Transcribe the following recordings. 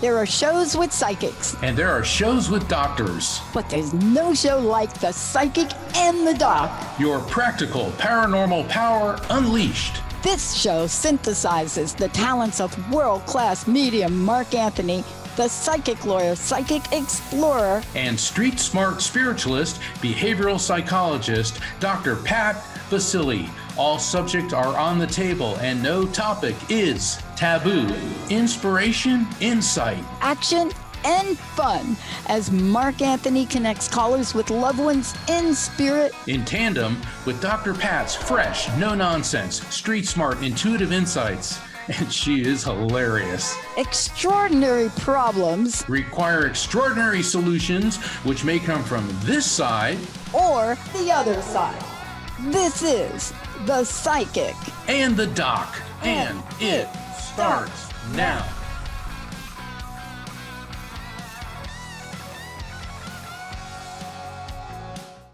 There are shows with psychics. And there are shows with doctors. But there's no show like The Psychic and the Doc. Your practical paranormal power unleashed. This show synthesizes the talents of world-class medium Mark Anthony, the psychic lawyer, psychic explorer, and street smart spiritualist, behavioral psychologist, Dr. Pat Baccili. All subjects are on the table and no topic is taboo. Inspiration, insight, action, and fun as Mark Anthony connects callers with loved ones in spirit. In tandem with Dr. Pat's fresh, no-nonsense, street smart, intuitive insights. And she is hilarious. Extraordinary problems require extraordinary solutions, which may come from this side or the other side. This is The Psychic and the Doc, and it starts now.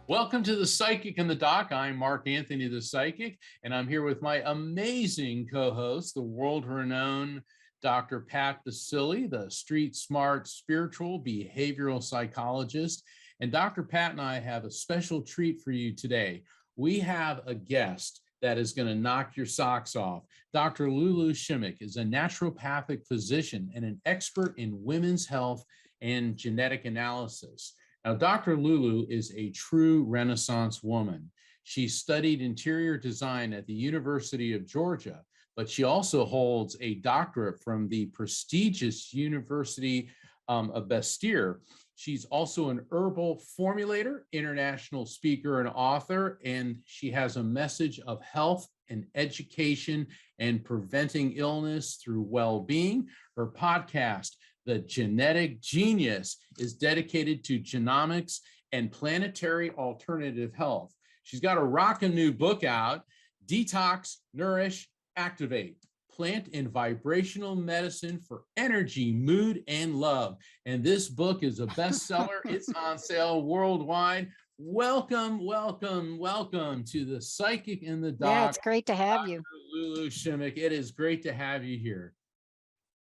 Welcome to The Psychic and the Doc. I'm Mark Anthony, the Psychic, and I'm here with my amazing co-host, the world-renowned Dr. Pat Baccili, the street smart spiritual behavioral psychologist. And Dr. Pat and I have a special treat for you today. We have a guest that is going to knock your socks off. Dr. LuLu Shimek is a naturopathic physician and an expert in women's health and genetic analysis. Now, Dr. LuLu is a true Renaissance woman. She studied interior design at the University of Georgia, but she also holds a doctorate from the prestigious University of Baccili. She's also an herbal formulator, international speaker, and author, and she has a message of health and education and preventing illness through well-being. Her podcast, The Genetic Genius, is dedicated to genomics and planetary alternative health. She's got a rockin' new book out, Detox, Nourish, Activate, Plant and Vibrational Medicine for Energy, Mood, and Love. And this book is a bestseller. It's on sale worldwide. Welcome, welcome, welcome to The Psychic and the Doc. Yeah, it's great to have Dr. you. LuLu Shimek. It is great to have you here.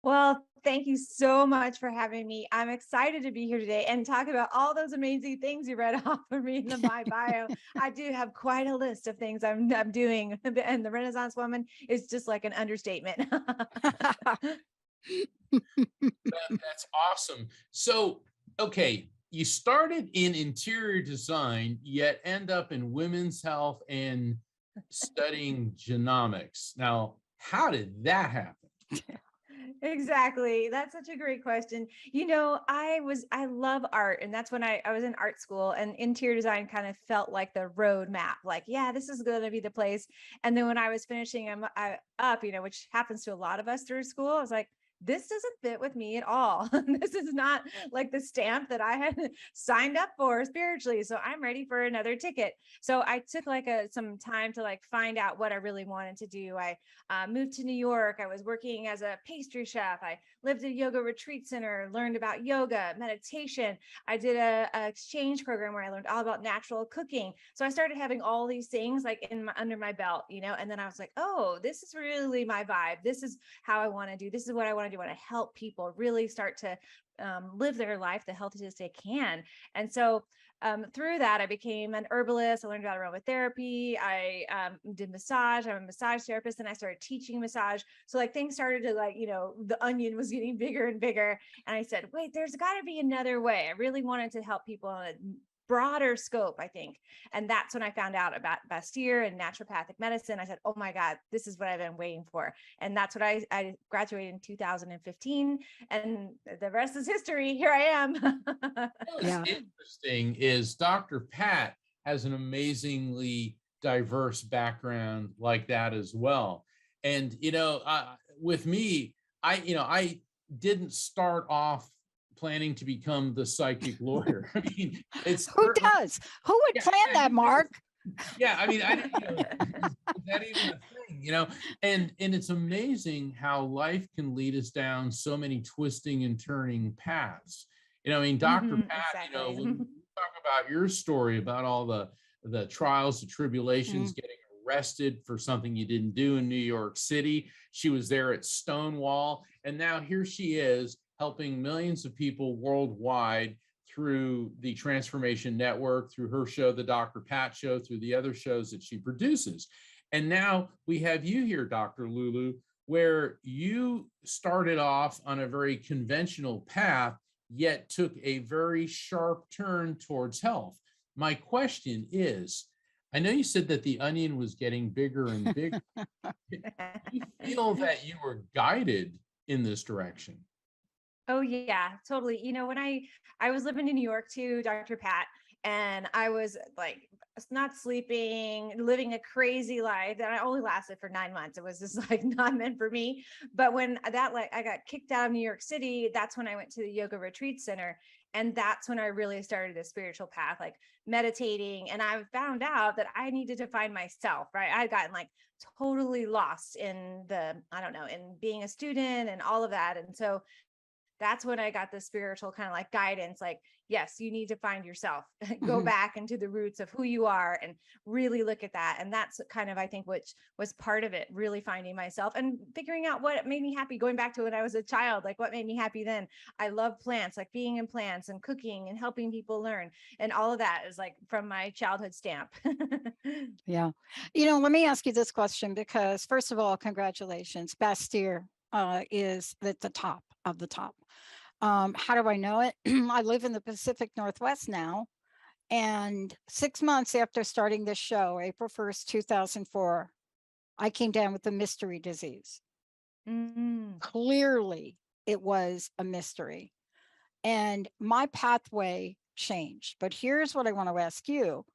Well, thank you so much for having me. I'm excited to be here today and talk about all those amazing things you read off of me in my bio. I do have quite a list of things I'm doing, and the Renaissance woman is just like an understatement. That's awesome. So, okay, you started in interior design, yet end up in women's health and studying genomics. Now, how did that happen? Exactly. That's such a great question. You know, I love art, and that's when I was in art school, and interior design kind of felt like the roadmap. Like, yeah, this is going to be the place. And then when I was finishing up, you know, which happens to a lot of us through school, I was like, this doesn't fit with me at all. This is not like the stamp that I had signed up for spiritually. So I'm ready for another ticket. So I took like some time to like find out what I really wanted to do. I moved to New York. I was working as a pastry chef. I lived at a yoga retreat center, learned about yoga, meditation. I did a exchange program where I learned all about natural cooking. So I started having all these things like under my belt, you know, and then I was like, oh, this is really my vibe. This is how I want to do. This is what I want to do. I want to help people really start to live their life the healthiest they can. And so through that, I became an herbalist. I learned about aromatherapy. I did massage. I'm a massage therapist, and I started teaching massage. So like things started to like, you know, the onion was getting bigger and bigger. And I said, wait, there's got to be another way. I really wanted to help people on a broader scope, I think. And that's when I found out about Baccili and naturopathic medicine. I said, oh my God, this is what I've been waiting for. And that's what I graduated in 2015. And the rest is history. Here I am. What's interesting is Dr. Pat has an amazingly diverse background like that as well. And, you know, with me, I didn't start off planning to become the psychic lawyer. I mean, it's who does? Who would plan that, Mark? Yeah, I mean, I didn't know, is that even a thing, you know? And it's amazing how life can lead us down so many twisting and turning paths. You know, I mean, Dr. Pat, exactly. you know, when you talk about your story about all the trials, the tribulations, getting arrested for something you didn't do in New York City. She was there at Stonewall, and now here she is helping millions of people worldwide through the Transformation Network, through her show, The Dr. Pat Show, through the other shows that she produces. And now we have you here, Dr. Lulu, where you started off on a very conventional path, yet took a very sharp turn towards health. My question is, I know you said that the onion was getting bigger and bigger. Do you feel that you were guided in this direction? Oh yeah, totally. You know, when I was living in New York too, Dr. Pat, and I was like not sleeping, living a crazy life that I only lasted for 9 months. It was just like not meant for me. But when that like I got kicked out of New York City, that's when I went to the yoga retreat center. And that's when I really started a spiritual path, like meditating. And I found out that I needed to find myself, right? I'd gotten like totally lost in the, I don't know, in being a student and all of that. And so that's when I got the spiritual kind of like guidance, like, yes, you need to find yourself, go back into the roots of who you are and really look at that. And that's kind of, I think, which was part of it, really finding myself and figuring out what made me happy, going back to when I was a child, like what made me happy then. I love plants, like being in plants and cooking and helping people learn. And all of that is like from my childhood stamp. Yeah. You know, let me ask you this question, because first of all, congratulations. Bastyr is at the top of the top. How do I know it? I live in the Pacific Northwest now. And 6 months after starting this show, April 1st, 2004, I came down with a mystery disease. Clearly, it was a mystery. And my pathway changed. But here's what I want to ask you,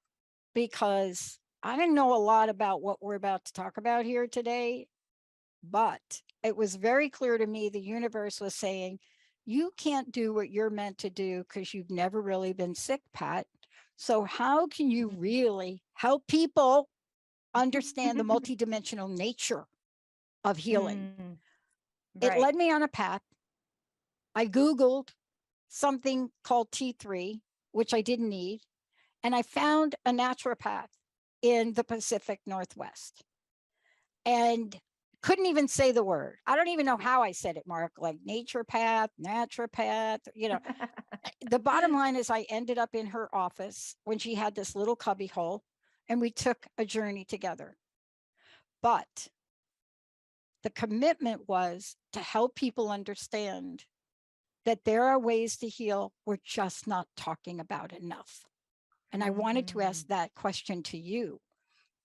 because I didn't know a lot about what we're about to talk about here today, but it was very clear to me the universe was saying, you can't do what you're meant to do because you've never really been sick, Pat. So how can you really help people understand the multidimensional nature of healing? It led me on a path. I Googled something called T3, which I didn't need, and I found a naturopath in the Pacific Northwest and couldn't even say the word. I don't even know how I said it, Mark, like naturopath, you know. The bottom line is I ended up in her office when she had this little cubby hole, and we took a journey together. But the commitment was to help people understand that there are ways to heal we're just not talking about enough. And I wanted to ask that question to you,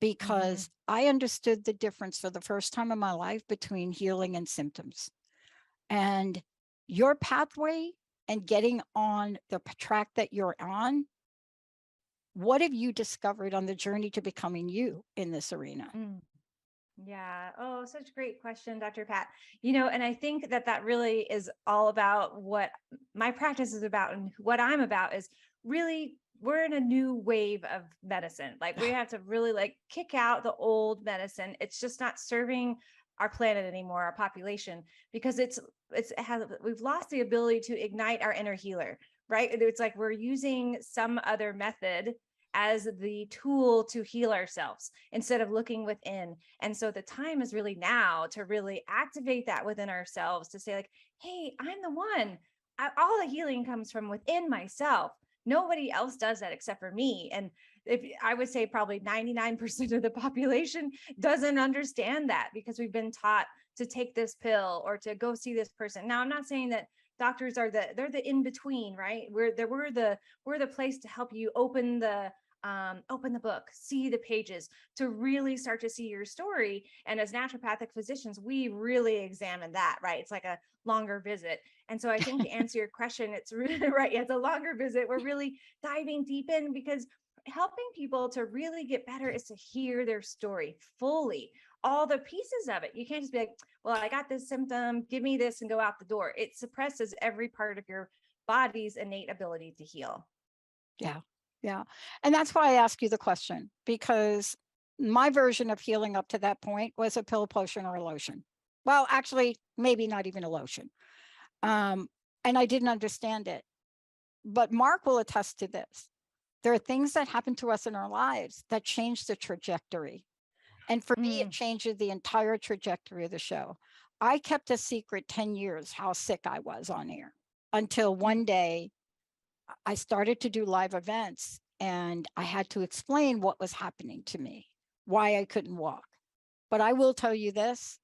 because I understood the difference for the first time in my life between healing and symptoms. And your pathway and getting on the track that you're on, what have you discovered on the journey to becoming you in this arena? Yeah. Oh, such a great question, Dr. Pat. You know, and I think that that really is all about what my practice is about, and what I'm about is really, we're in a new wave of medicine. Like we have to really like kick out the old medicine. It's just not serving our planet anymore, our population, because we've lost the ability to ignite our inner healer, right? It's like we're using some other method as the tool to heal ourselves instead of looking within. And so the time is really now to really activate that within ourselves, to say like, hey, I'm the one. All the healing comes from within myself. Nobody else does that except for me. And if I would say probably 99% of the population doesn't understand that, because we've been taught to take this pill or to go see this person. Now, I'm not saying that doctors are they're the in between, right? We're the place to help you open the book, see the pages, to really start to see your story. And as naturopathic physicians, we really examine that, right? It's like a longer visit. And so I think to answer your question, it's really right. Yeah, it's a longer visit. We're really diving deep in, because helping people to really get better is to hear their story fully, all the pieces of it. You can't just be like, well, I got this symptom, give me this and go out the door. It suppresses every part of your body's innate ability to heal. Yeah. Yeah. And that's why I ask you the question, because my version of healing up to that point was a pill, potion, or a lotion. Well, actually, maybe not even a lotion. And I didn't understand it. But Mark will attest to this. There are things that happen to us in our lives that change the trajectory. And for me, it changes the entire trajectory of the show. I kept a secret 10 years how sick I was on air until one day I started to do live events and I had to explain what was happening to me, why I couldn't walk. But I will tell you this,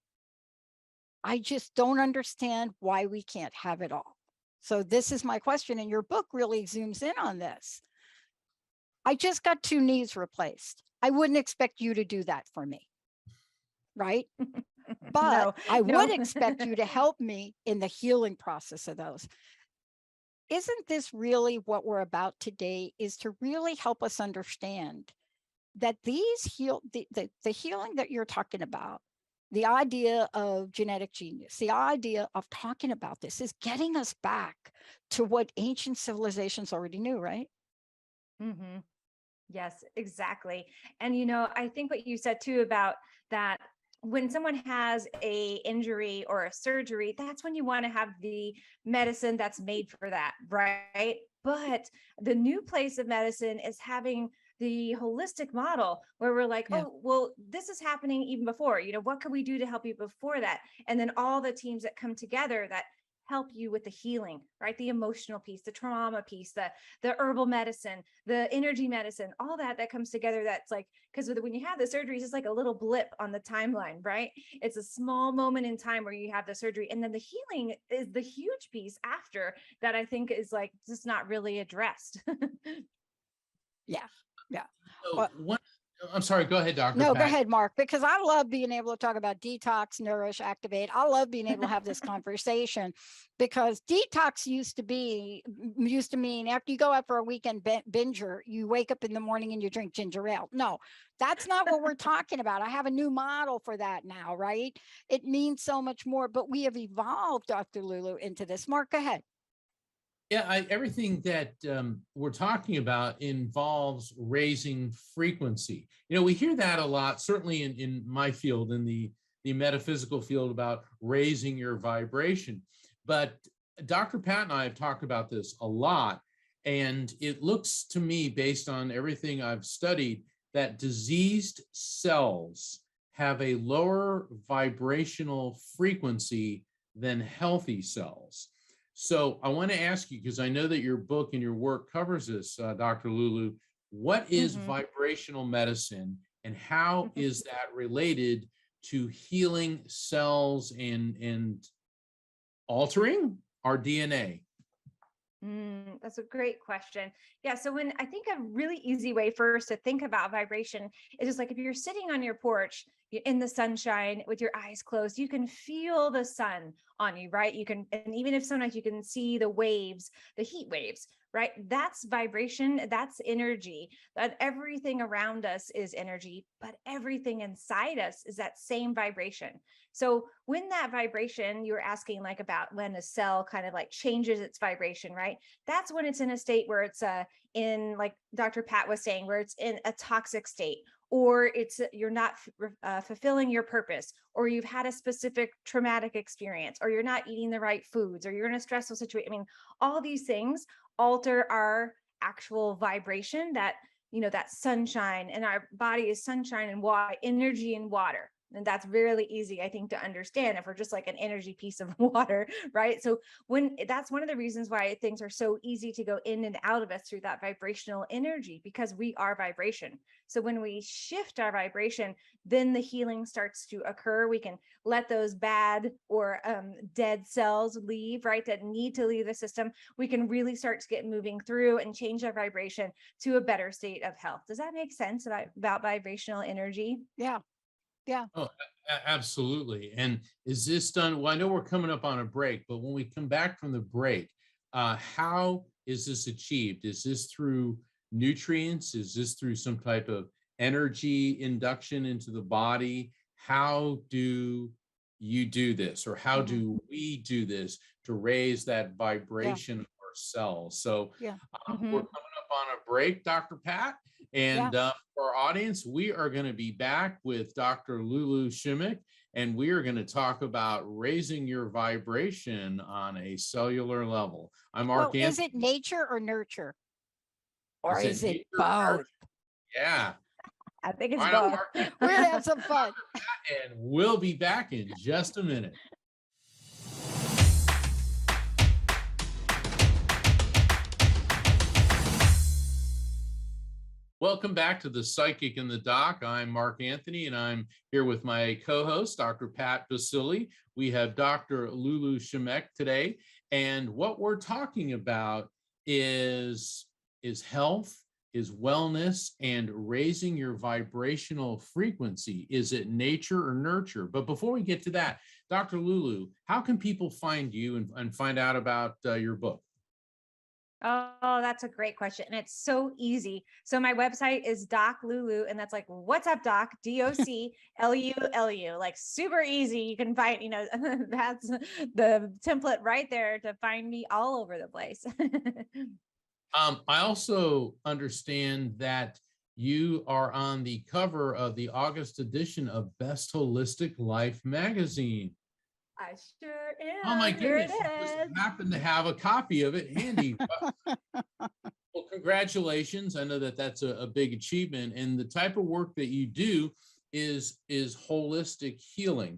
I just don't understand why we can't have it all. So this is my question, and your book really zooms in on this. I just got 2 knees replaced. I wouldn't expect you to do that for me, right? But No, I no. would expect you to help me in the healing process of those. Isn't this really what we're about today, is to really help us understand that the healing that you're talking about, the idea of genetic genius, the idea of talking about this is getting us back to what ancient civilizations already knew, right? hmm Yes, exactly. And I think what you said too about that, when someone has a injury or a surgery, that's when you want to have the medicine that's made for that, right? But the new place of medicine is having the holistic model where we're like, Yeah. oh, well, this is happening even before, what can we do to help you before that? And then all the teams that come together that help you with the healing, right? The emotional piece, the trauma piece, the herbal medicine, the energy medicine, all that comes together. That's like, because when you have the surgeries, it's like a little blip on the timeline, right? It's a small moment in time where you have the surgery, and then the healing is the huge piece after that. I think is like just not really addressed. Yeah. Yeah. So Well, I'm sorry, go ahead, Dr. no, go Pat. ahead, Mark, because I love being able to talk about detox, nourish, activate. I love being able to have this conversation, because detox used to mean after you go out for a weekend binger, you wake up in the morning and you drink ginger ale. No, that's not what we're talking about. I have a new model for that now, right? It means so much more, but we have evolved, Dr. Lulu, into this. Mark, go ahead. Yeah, everything that we're talking about involves raising frequency. We hear that a lot, certainly in my field, in the metaphysical field, about raising your vibration. But Dr. Pat and I have talked about this a lot. And it looks to me, based on everything I've studied, that diseased cells have a lower vibrational frequency than healthy cells. So I want to ask you, because I know that your book and your work covers this, Dr. Lulu, what is vibrational medicine and how is that related to healing cells and altering our DNA? That's a great question. Yeah. So when I think a really easy way first to think about vibration is just like if you're sitting on your porch in the sunshine with your eyes closed, you can feel the sun on you, right? And even if sometimes you can see the waves, the heat waves, right? That's vibration. That's energy. That everything around us is energy, but everything inside us is that same vibration. So when that vibration, you were asking like about when a cell kind of like changes its vibration, right? That's when it's in a state where it's in, like Dr. Pat was saying, where it's in a toxic state, or you're not fulfilling your purpose, or you've had a specific traumatic experience, or you're not eating the right foods, or you're in a stressful situation. I mean, all these things alter our actual vibration. That sunshine, and our body is sunshine and water, energy and water. And that's really easy, I think, to understand if we're just like an energy piece of water, right? So that's one of the reasons why things are so easy to go in and out of us through that vibrational energy, because we are vibration. So when we shift our vibration, then the healing starts to occur. We can let those bad or dead cells leave, right? That need to leave the system. We can really start to get moving through and change our vibration to a better state of health. Does that make sense about vibrational energy? Yeah. Yeah. Oh, absolutely. And is this done? Well, I know we're coming up on a break, but when we come back from the break, how is this achieved? Is this through nutrients? Is this through some type of energy induction into the body? How do you do this, or how do we do this to raise that vibration of our cells? So Yeah. we're coming up on a break, Dr. Pat. And for our audience, we are going to be back with Dr. LuLu Shimek, and we are going to talk about raising your vibration on a cellular level. I'm Mark Well, is Anthony. it nature or nurture? Or Is it is it nature or both? nurture? Yeah. I think it's All right, I'm both. Mark Anthony, We're gonna have some fun. and we'll be back in just a minute. Welcome back to the Psychic and the Doc. I'm Mark Anthony, and I'm here with my co-host, Dr. Pat Baccili. We have Dr. LuLu Shimek today, and what we're talking about is health, is wellness, and raising your vibrational frequency. Is it nature or nurture? But before we get to that, Dr. LuLu, how can people find you and find out about your book? Oh, that's a great question. And it's so easy. So my website is Doc Lulu, and that's like, what's up, Doc? DOCLULU. Like super easy. You can find, that's the template right there to find me all over the place. I also understand that you are on the cover of the August edition of Best Holistic Life magazine. I sure am. Oh my Here it goodness, you just is. happen to have a copy of it handy. Well, congratulations. I know that that's a big achievement, and the type of work that you do is holistic healing.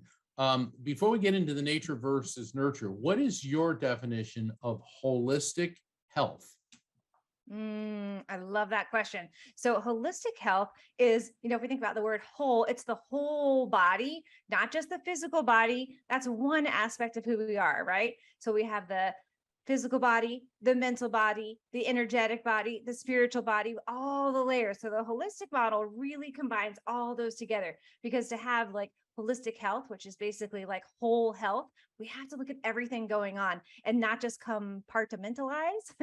Before we get into the nature versus nurture, what is your definition of holistic health? I love that question. So holistic health is, if we think about the word whole, it's the whole body, not just the physical body. That's one aspect of who we are, right? So we have the physical body, the mental body, the energetic body, the spiritual body, all the layers. So the holistic model really combines all those together, because to have like holistic health, which is basically like whole health, we have to look at everything going on and not just compartmentalize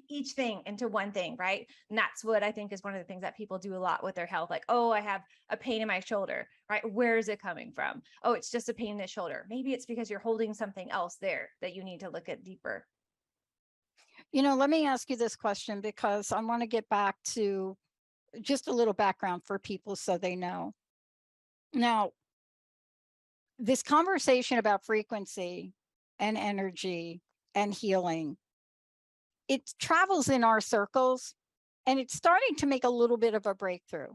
each thing into one thing, right? And that's what I think is one of the things that people do a lot with their health. Like, oh, I have a pain in my shoulder, right? Where is it coming from? Oh, it's just a pain in the shoulder. Maybe it's because you're holding something else there that you need to look at deeper. Let me ask you this question, because I want to get back to just a little background for people so they know. Now, this conversation about frequency and energy and healing, it travels in our circles, and it's starting to make a little bit of a breakthrough,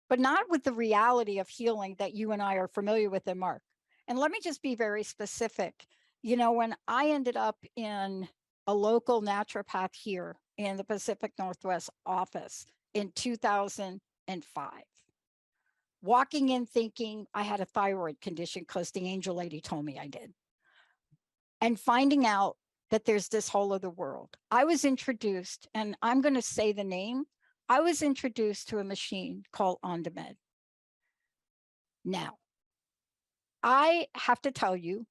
but not with the reality of healing that you and I are familiar with in Mark. And let me just be very specific. When I ended up in a local naturopath here in the Pacific Northwest office in 2005, walking in thinking I had a thyroid condition because the angel lady told me I did, and finding out that there's this whole other world. I was introduced, and I'm going to say the name, I was introduced to a machine called OnDemand. Now, I have to tell you,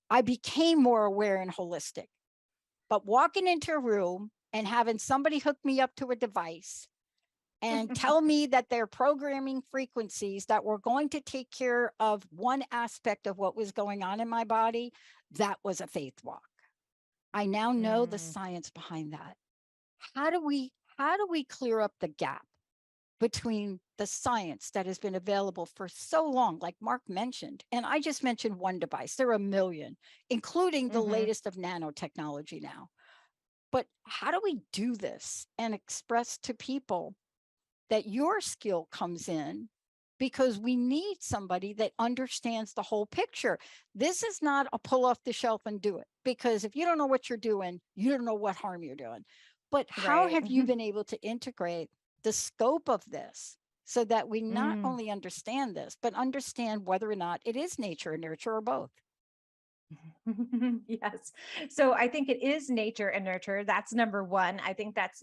I became more aware and holistic, but walking into a room and having somebody hook me up to a device and tell me that they're programming frequencies that were going to take care of one aspect of what was going on in my body, that was a faith walk. I now know the science behind that. How do we clear up the gap between the science that has been available for so long, like Mark mentioned, and I just mentioned one device, there are a million, including the latest of nanotechnology now. But how do we do this and express to people that your skill comes in, because we need somebody that understands the whole picture? This is not a pull off the shelf and do it, because if you don't know what you're doing, you don't know what harm you're doing. But how have you been able to integrate the scope of this so that we not only understand this, but understand whether or not it is nature and nurture or both? Yes. So I think it is nature and nurture. That's number one. I think that's,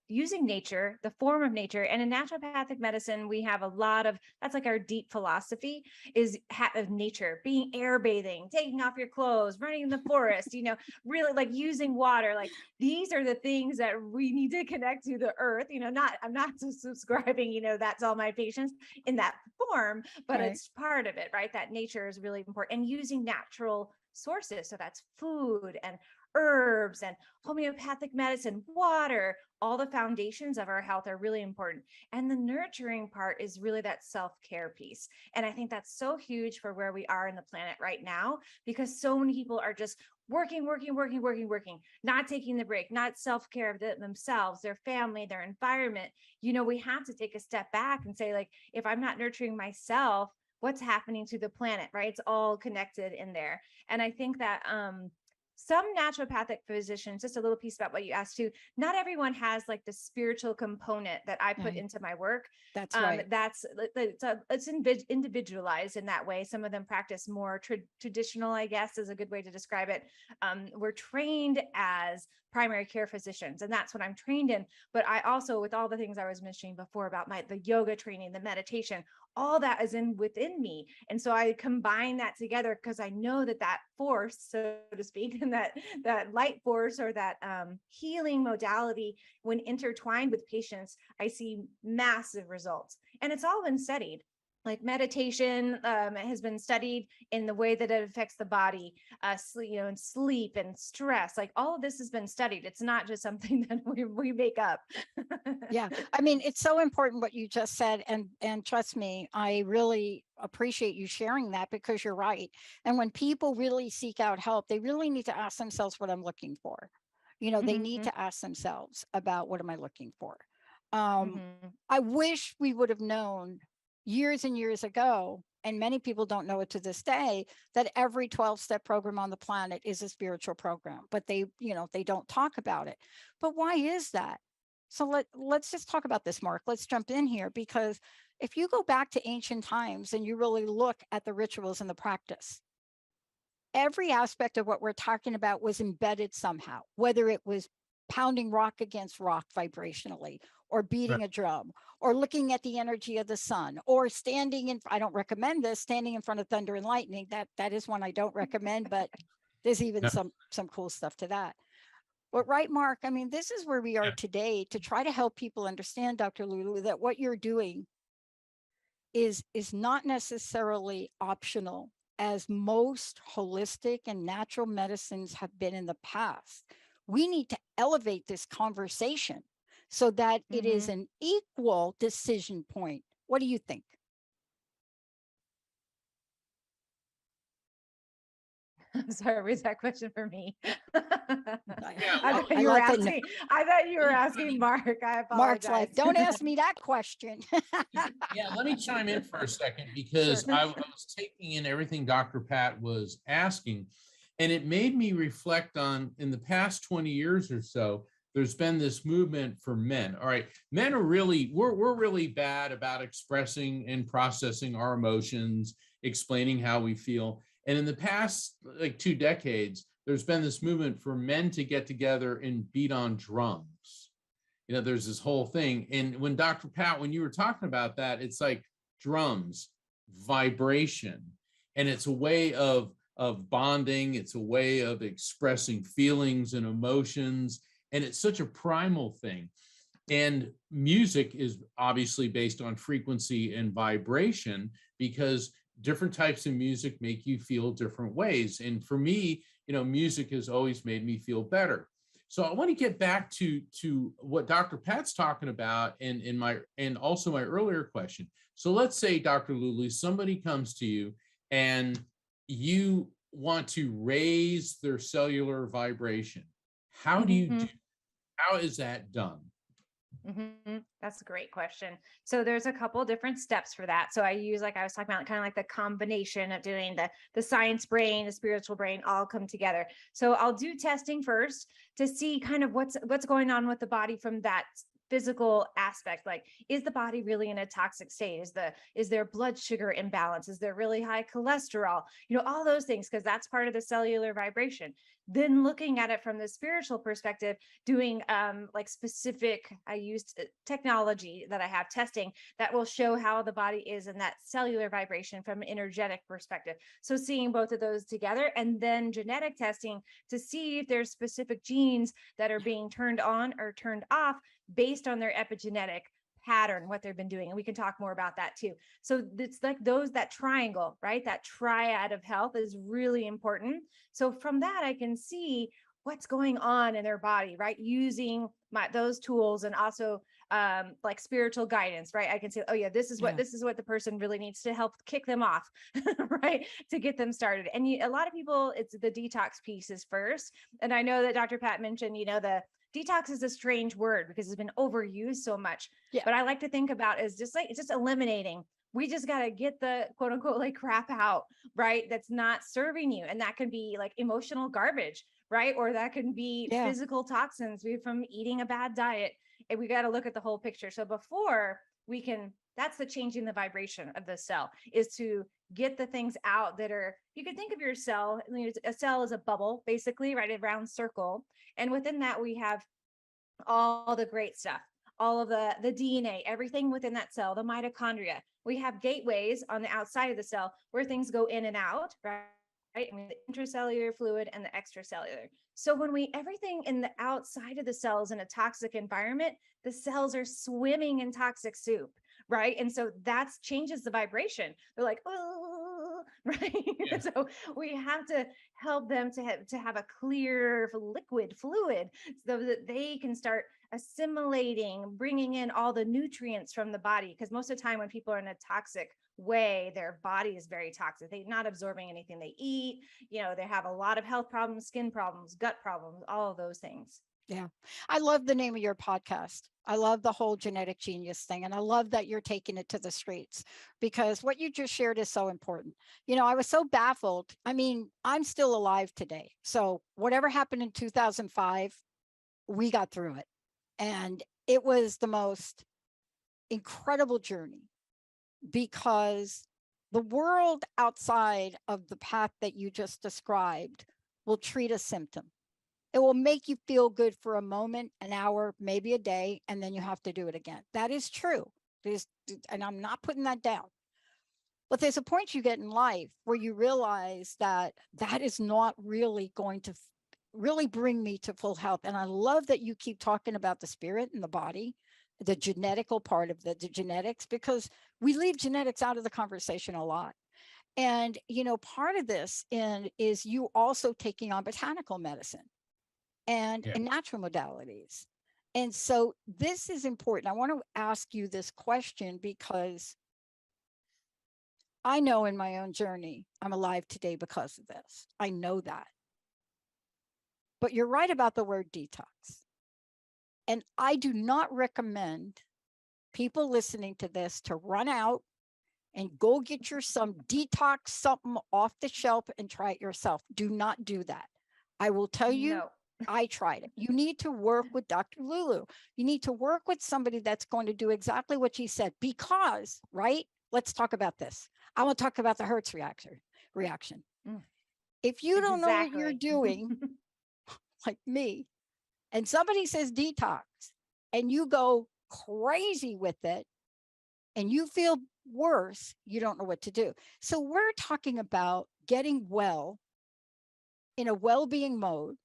using nature, the form of nature. And in naturopathic medicine, we have a lot of, that's like our deep philosophy is of nature, being air bathing, taking off your clothes, running in the forest, really like using water. Like these are the things that we need to connect to the earth, I'm not subscribing, that's all my patients in that form, but Right. it's part of it, right? That nature is really important, and using natural sources. So that's food and herbs and homeopathic medicine, water, all the foundations of our health are really important. And the nurturing part is really that self-care piece. And I think that's so huge for where we are in the planet right now, because so many people are just working, not taking the break, not self-care of themselves, their family, their environment. We have to take a step back and say, like, if I'm not nurturing myself, what's happening to the planet, right? It's all connected in there. And I think that some naturopathic physicians, just a little piece about what you asked too, not everyone has like the spiritual component that I put into my work. That's right. It's individualized in that way. Some of them practice more traditional, I guess is a good way to describe it. We're trained as primary care physicians, and that's what I'm trained in. But I also, with all the things I was mentioning before about the yoga training, the meditation, all that is within me. And so I combine that together because I know that force, so to speak, and that light force, or that healing modality, when intertwined with patients, I see massive results. And it's all been studied. Like meditation has been studied in the way that it affects the body, sleep, and sleep and stress. Like all of this has been studied. It's not just something that we make up. Yeah. I mean, it's so important what you just said. And trust me, I really appreciate you sharing that, because you're right. And when people really seek out help, they really need to ask themselves what I'm looking for. They need to ask themselves about, what am I looking for? I wish we would have known years and years ago, and many people don't know it to this day, that every 12-step program on the planet is a spiritual program, but they don't talk about it. But why is that? So let's just talk about this, Mark. Let's jump in here, because if you go back to ancient times and you really look at the rituals and the practice, every aspect of what we're talking about was embedded somehow, whether it was pounding rock against rock vibrationally, or beating a drum, or looking at the energy of the sun, or I don't recommend this, standing in front of thunder and lightning. That is one I don't recommend, but there's even some cool stuff to that. But right, Mark, I mean, this is where we are today, to try to help people understand, Dr. Lulu, that what you're doing is not necessarily optional, as most holistic and natural medicines have been in the past. We need to elevate this conversation so that it is an equal decision point. What do you think? I'm sorry, was that question for me? I thought you were asking Mark. I apologize. Mark's like, don't ask me that question. Yeah, let me chime in for a second, because I was taking in everything Dr. Pat was asking, and it made me reflect on, in the past 20 years or so, there's been this movement for men. All right, men are we're really bad about expressing and processing our emotions, explaining how we feel. And in the past, like 2 decades, there's been this movement for men to get together and beat on drums. There's this whole thing. And when Dr. Pat, when you were talking about that, it's like drums, vibration, and it's a way of bonding. It's a way of expressing feelings and emotions. And it's such a primal thing. And music is obviously based on frequency and vibration, because different types of music make you feel different ways. And for me, music has always made me feel better. So I want to get back to what Dr. Pat's talking about, and also my earlier question. So let's say, Dr. Lulu, somebody comes to you and you want to raise their cellular vibration. How do you do? How is that done? That's a great question. So there's a couple different steps for that. So I use, like I was talking about, kind of like the combination of doing the science brain, the spiritual brain, all come together. So I'll do testing first to see kind of what's going on with the body from that physical aspect. Like, is the body really in a toxic state? Is there blood sugar imbalance? Is there really high cholesterol? All those things, because that's part of the cellular vibration. Then looking at it from the spiritual perspective, doing like specific, I used technology that I have testing that will show how the body is in that cellular vibration from an energetic perspective. So seeing both of those together, and then genetic testing to see if there's specific genes that are being turned on or turned off based on their epigenetic pattern, what they've been doing. And we can talk more about that too. So it's like that triangle, right? That triad of health is really important. So from that, I can see what's going on in their body, right? Using those tools, and also like spiritual guidance, right? I can say, oh yeah, this is what the person really needs to help kick them off, right? To get them started. And a lot of people, it's the detox pieces first. And I know that Dr. Pat mentioned, the detox is a strange word because it's been overused so much. Yeah. But I like to think about is just eliminating. We just got to get the quote unquote like crap out, right? That's not serving you. And that can be like emotional garbage, right? Or that can be Yeah. physical toxins from eating a bad diet. And we got to look at the whole picture. So before we can, that's the changing the vibration of the cell, is to get the things out that are, you can think of your cell, I mean, a cell is a bubble, basically, right? A round circle. And within that, we have all the great stuff, all of the DNA, everything within that cell, the mitochondria. We have gateways on the outside of the cell where things go in and out, right? I mean, the intracellular fluid and the extracellular. So when everything in the outside of the cells in a toxic environment, the cells are swimming in toxic soup, right? And so that changes the vibration. They're like, oh, right? Yeah. So we have to help them to have a clear liquid fluid so that they can start assimilating, bringing in all the nutrients from the body. Because most of the time when people are in a toxic way, their body is very toxic. They're not absorbing anything they eat. They have a lot of health problems, skin problems, gut problems, all of those things. Yeah. I love the name of your podcast. I love the whole genetic genius thing. And I love that you're taking it to the streets, because what you just shared is so important. I was so baffled. I mean, I'm still alive today. So whatever happened in 2005, we got through it. And it was the most incredible journey, because the world outside of the path that you just described will treat a symptom. It will make you feel good for a moment, an hour, maybe a day, and then you have to do it again. That is true. And I'm not putting that down. But there's a point you get in life where you realize that that is not really going to really bring me to full health. And I love that you keep talking about the spirit and the body, the genetical part of the genetics, because we leave genetics out of the conversation a lot. And, part of this is you also taking on botanical medicine and natural modalities. And so this is important. I want to ask you this question because I know in my own journey, I'm alive today because of this. I know that. But you're right about the word detox. And I do not recommend people listening to this to run out and go get your some detox something off the shelf and try it yourself. Do not do that. I will tell you, No. I tried it. You need to work with Dr. Lulu. You need to work with somebody that's going to do exactly what she said, because, right? Let's talk about this. I want to talk about the Hertz reaction. If you don't know what you're doing, like me, and somebody says detox and you go crazy with it and you feel worse, you don't know what to do. So we're talking about getting well in a well-being mode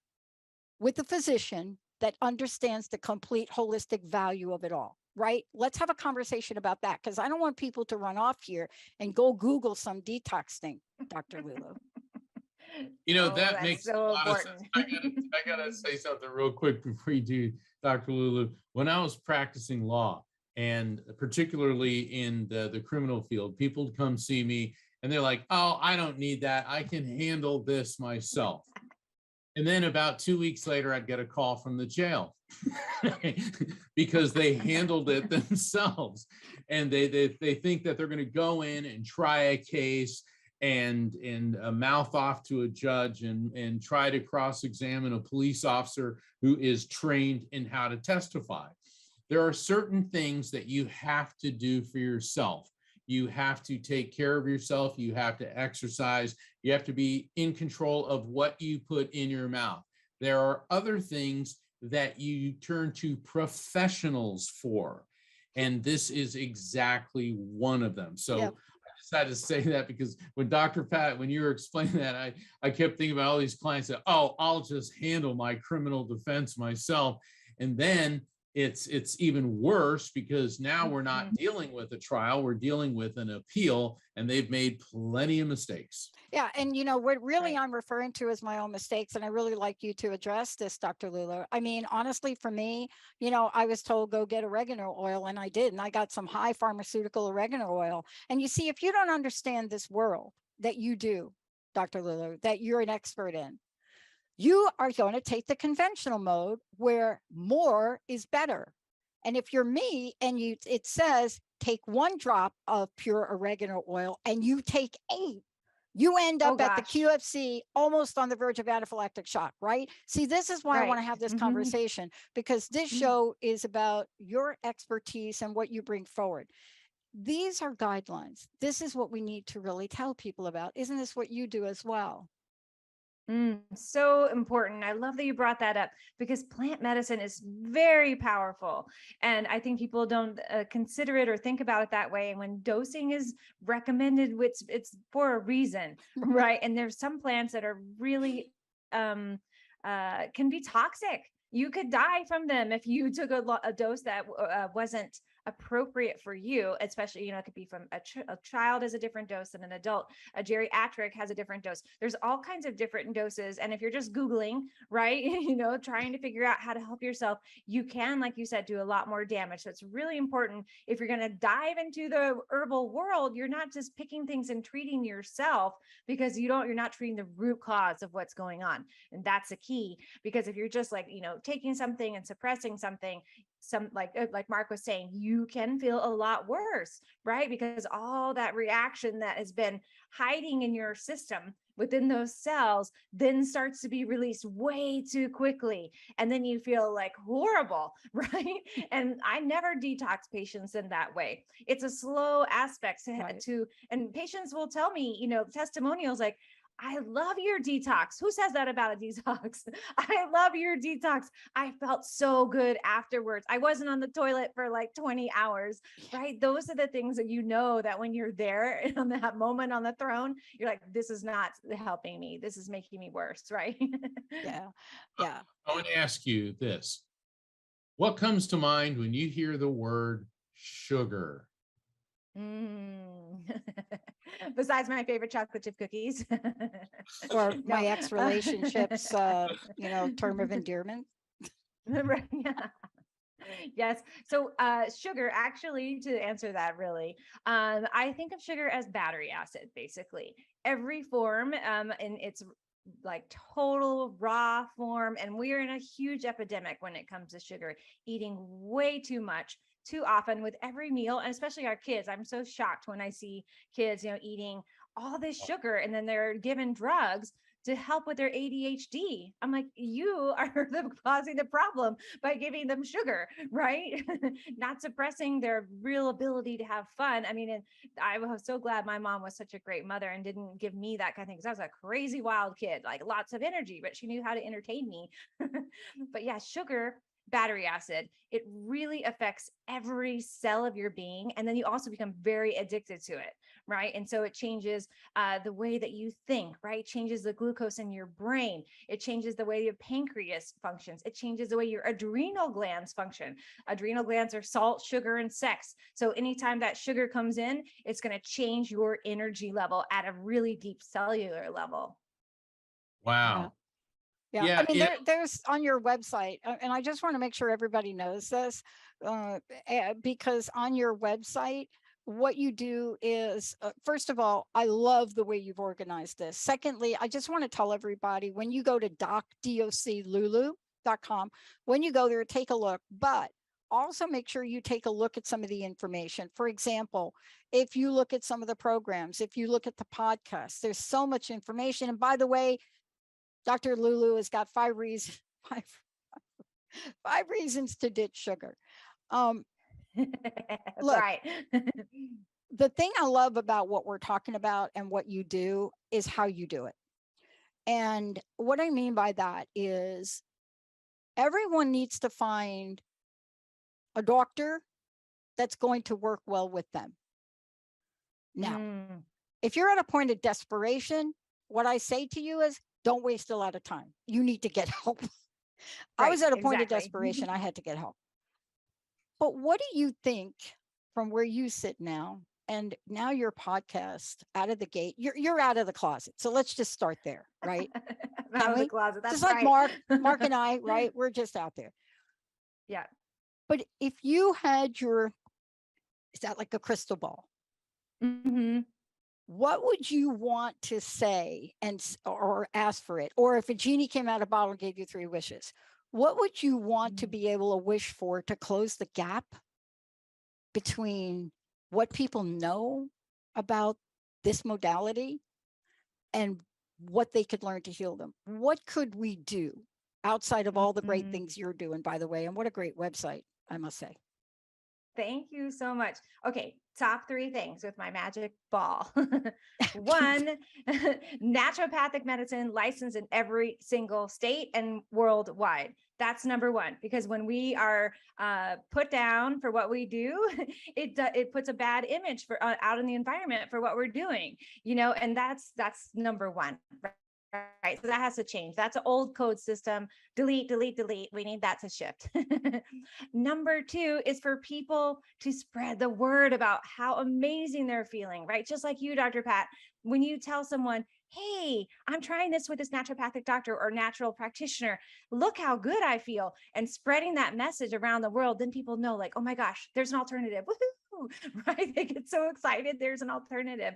with a physician that understands the complete holistic value of it all, right? Let's have a conversation about that, because I don't want people to run off here and go Google some detox thing, Dr. Lulu. That makes so a lot of sense. I gotta say something real quick before you do, Dr. Lulu. When I was practicing law, and particularly in the criminal field, people would come see me and they're like, oh, I don't need that. I can handle this myself. And then about 2 weeks later, I'd get a call from the jail because they handled it themselves. And they think that they're going to go in and try a case and mouth off to a judge and try to cross-examine a police officer who is trained in how to testify. There are certain things that you have to do for yourself. You have to take care of yourself. You have to exercise. You have to be in control of what you put in your mouth. There are other things that you turn to professionals for. And this is exactly one of them. So I decided to say that because when Dr. Pat, when you were explaining that, I kept thinking about all these clients that, oh, I'll just handle my criminal defense myself. And then it's even worse, because now we're not dealing with a trial, we're dealing with an appeal, and they've made plenty of mistakes. Yeah. And what really I'm referring to is my own mistakes. And I really like you to address this, Dr. Lulu. I mean, honestly, for me, I was told go get oregano oil, and I did. And I got some high pharmaceutical oregano oil. And you see, if you don't understand this world that you do, Dr. Lulu, that you're an expert in, you are going to take the conventional mode where more is better. And if you're me and it says take 1 drop of pure oregano oil and you take 8, You end Oh up at the gosh. QFC almost on the verge of anaphylactic shock, right? See, this is why I want Right. to have this Mhm. conversation, because this Mhm. show is about your expertise and what you bring forward. These are guidelines. This is what we need to really tell people about. Isn't this what you do as well? So important. I love that you brought that up because plant medicine is very powerful. And I think people don't consider it or think about it that way. And when dosing is recommended, it's for a reason, right? And there's some plants that are really can be toxic. You could die from them if you took a dose that wasn't appropriate for you, especially, it could be from a child is a different dose than an adult. A geriatric has a different dose. There's all kinds of different doses. And if you're just Googling, right, trying to figure out how to help yourself, you can, like you said, do a lot more damage. So it's really important if you're going to dive into the herbal world, you're not just picking things and treating yourself because you're not treating the root cause of what's going on. And that's the key, because if you're just taking something and suppressing something, like Mark was saying, you can feel a lot worse, right? Because all that reaction that has been hiding in your system within those cells then starts to be released way too quickly, and then you feel like horrible, right? And I never detox patients in that way. It's a slow aspect Right. and patients will tell me, testimonials like, I love your detox. Who says that about a detox? I love your detox. I felt so good afterwards. I wasn't on the toilet for like 20 hours, right? Those are the things that that when you're there on that moment on the throne, you're like, this is not helping me. This is making me worse, right? Yeah. Yeah. I want to ask you this. What comes to mind when you hear the word sugar? Mm. Besides my favorite chocolate chip cookies. Or No. my ex relationships, term of endearment. Right. Yes. So sugar, actually, to answer that really, I think of sugar as battery acid, basically. Every form in its like total raw form. And we are in a huge epidemic when it comes to sugar, eating way too much too often with every meal, and especially our kids. I'm so shocked when I see kids, eating all this sugar and then they're given drugs to help with their ADHD. I'm like, you are causing the problem by giving them sugar, right? Not suppressing their real ability to have fun. I mean, and I was so glad my mom was such a great mother and didn't give me that kind of thing, because I was a crazy wild kid, like lots of energy, but she knew how to entertain me. But yeah, sugar, battery acid, it really affects every cell of your being. And then you also become very addicted to it, right? And so it changes the way that you think, right? It changes the glucose in your brain. It changes the way your pancreas functions. It changes the way your adrenal glands function. Adrenal glands are salt, sugar, and sex. So anytime that sugar comes in, it's going to change your energy level at a really deep cellular level. Yeah. Wow. Yeah. I Yeah, mean, there's on your website, and I just want to make sure everybody knows this, because on your website, what you do is, first of all, I love the way you've organized this. Secondly, I just want to tell everybody, when you go to doclulu.com, when you go there, take a look, but also make sure you take a look at some of the information. For example, if you look at some of the programs, if you look at the podcasts, there's so much information. And by the way, Dr. Lulu has got five reasons to ditch sugar. Look, Right. the thing I love about what we're talking about and what you do is how you do it. And what I mean by that is everyone needs to find a doctor that's going to work well with them. Now, if you're at a point of desperation, what I say to you is don't waste a lot of time. You need to get help. I was Right, at a point of exactly. desperation. I had to get help. But what do you think from where you sit now? And now your podcast out of the gate, you're out of the closet. So let's just start there, right? I'm out of the closet. That's just like right. Mark and I, right? We're just out there. Yeah. But if you had is that like a crystal ball? Mm-hmm. What would you want to say or ask for it? Or if a genie came out of a bottle and gave you 3 wishes, what would you want to be able to wish for to close the gap between what people know about this modality and what they could learn to heal them. What could we do outside of all the great things you're doing, by the way? And what a great website, I must say. Thank you so much. Okay, top 3 things with my magic ball. One, naturopathic medicine licensed in every single state and worldwide. That's number one, because when we are put down for what we do, it puts a bad image for out in the environment for what we're doing, and that's number one. Right. So that has to change. That's an old code system. Delete, delete, delete. We need that to shift. Number 2 is for people to spread the word about how amazing they're feeling, right? Just like you, Dr. Pat, when you tell someone, hey, I'm trying this with this naturopathic doctor or natural practitioner, look how good I feel, and spreading that message around the world, then people know, like, oh my gosh, there's an alternative. Woohoo! Right? They get so excited. There's an alternative.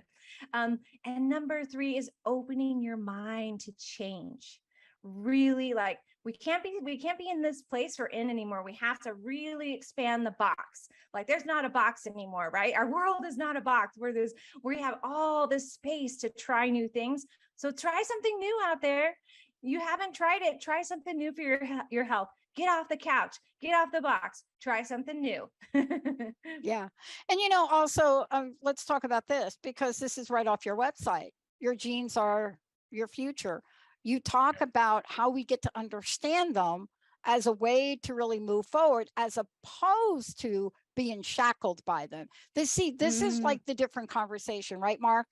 And number 3 is opening your mind to change. Really, like, we can't be in this place we're in anymore. We have to really expand the box. Like, there's not a box anymore, right? Our world is not a box where we have all this space to try new things. So try something new out there. You haven't tried it. Try something new for your health. Get off the couch, get off the box, try something new. Yeah. And, also, let's talk about this, because this is right off your website. Your genes are your future. You talk about how we get to understand them as a way to really move forward, as opposed to being shackled by them. This is like the different conversation, right, Mark?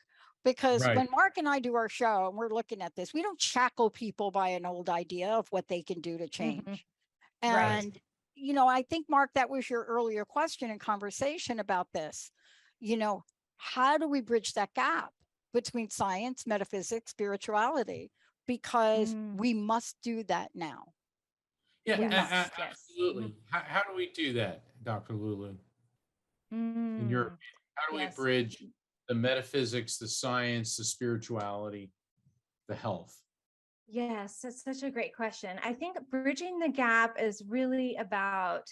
Because when Mark and I do our show and we're looking at this, we don't shackle people by an old idea of what they can do to change. And, I think, Mark, that was your earlier question and conversation about this. How do we bridge that gap between science, metaphysics, spirituality? Because we must do that now. Yeah, absolutely. How do we do that, Dr. Lulu? In your opinion, how do we bridge the metaphysics, the science, the spirituality, the health? Yes, that's such a great question. I think bridging the gap is really about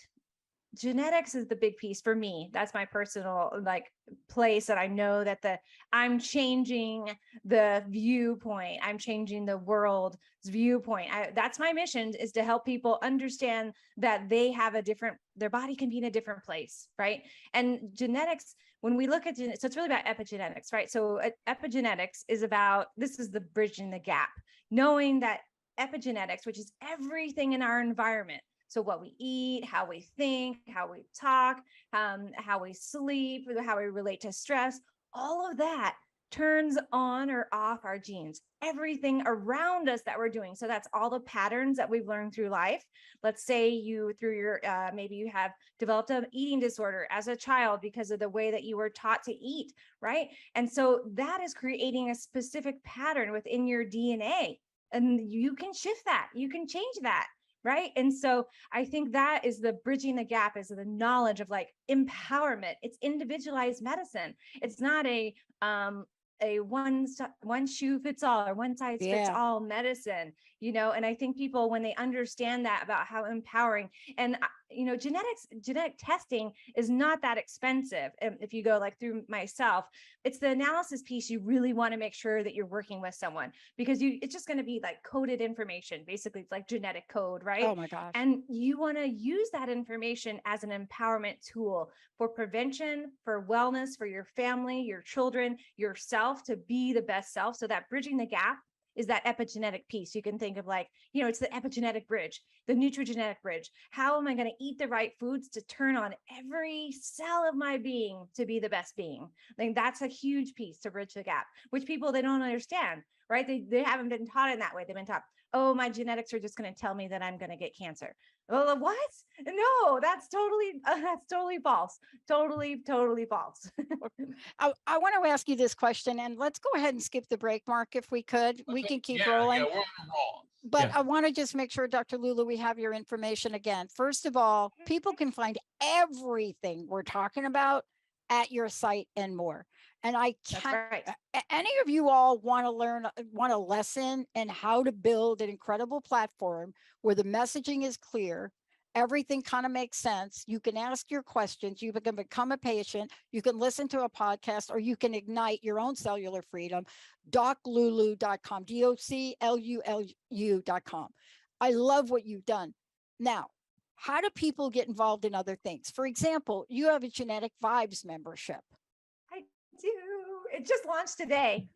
genetics is the big piece for me. That's my personal place that I know that I'm changing the viewpoint. I'm changing the world's viewpoint. That's my mission, is to help people understand that their body can be in a different place, right? And genetics, when we look at genetics, so it's really about epigenetics, right? So epigenetics is this is the bridging the gap, knowing that epigenetics, which is everything in our environment. So what we eat, how we think, how we talk, how we sleep, how we relate to stress, all of that turns on or off our genes, everything around us that we're doing. So that's all the patterns that we've learned through life. Let's say maybe you have developed an eating disorder as a child because of the way that you were taught to eat, right? And so that is creating a specific pattern within your DNA. And you can shift that, you can change that. Right. And so I think that is the bridging the gap, is the knowledge of empowerment. It's individualized medicine. It's not a one shoe fits all or one size fits all medicine, and I think people, when they understand that about how empowering, and genetic testing is not that expensive. If you go through myself, it's the analysis piece. You really want to make sure that you're working with someone, because it's just going to be coded information. Basically, it's like genetic code, right? Oh my gosh. And you want to use that information as an empowerment tool for prevention, for wellness, for your family, your children, yourself, to be the best self. So that bridging the gap is that epigenetic piece. You can think of it's the epigenetic bridge, the nutrigenetic bridge. How am I going to eat the right foods to turn on every cell of my being to be the best being? That's a huge piece to bridge the gap, which people, they don't understand, right? They haven't been taught in that way. They've been taught, oh, my genetics are just going to tell me that I'm going to get cancer. Well, what? No, that's totally false. Totally false. I want to ask you this question, and let's go ahead and skip the break, Mark, if we could. We can keep rolling. Yeah, we're on the roll. But I want to just make sure, Dr. Lulu, we have your information again. First of all, people can find everything we're talking about at your site and more. And any of you all want a lesson in how to build an incredible platform where the messaging is clear Everything kind of makes sense. You can ask your questions. You can become a patient. You can listen to a podcast, or you can ignite your own cellular freedom. DocLulu.com, DocLulu.com. I love what you've done. Now, how do people get involved in other things? For example, you have a Genetic Vibes membership. I do. It just launched today.